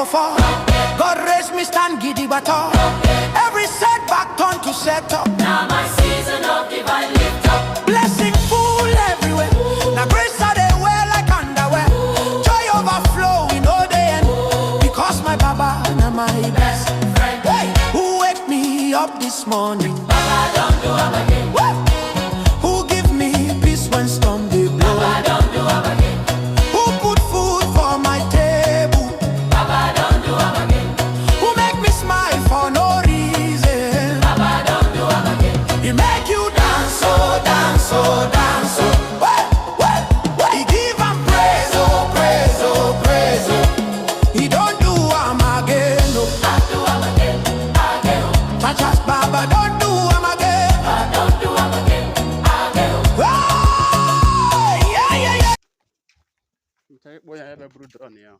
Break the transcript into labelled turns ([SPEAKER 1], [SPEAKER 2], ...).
[SPEAKER 1] fall. God raised me stand giddy but all. Every setback turned to set up.
[SPEAKER 2] Now my season of divine lift up.
[SPEAKER 1] Blessing full everywhere. Now grace are they wear like underwear. Joy overflow in all day end. Because my Baba na my best
[SPEAKER 2] friend.
[SPEAKER 1] Hey, who wake me up this morning?
[SPEAKER 2] Baba don't do am again.
[SPEAKER 1] Who give me peace when storm they blow?
[SPEAKER 2] Baba don't do am again.
[SPEAKER 1] Who put food for my table?
[SPEAKER 2] Baba don't do am again.
[SPEAKER 1] Who make me smile for no reason?
[SPEAKER 2] Baba don't do am again.
[SPEAKER 1] He make you dance, oh, dance, oh, dance, oh. He give him praise, oh, praise, oh, praise, oh. He don't do am again, no.
[SPEAKER 2] Don't do am again. Again.
[SPEAKER 1] Such as Baba don't do am again.
[SPEAKER 2] Baba don't do am again. Again.
[SPEAKER 1] Ah, yeah, yeah, yeah.
[SPEAKER 3] Mtai boya ya be bru drone ya.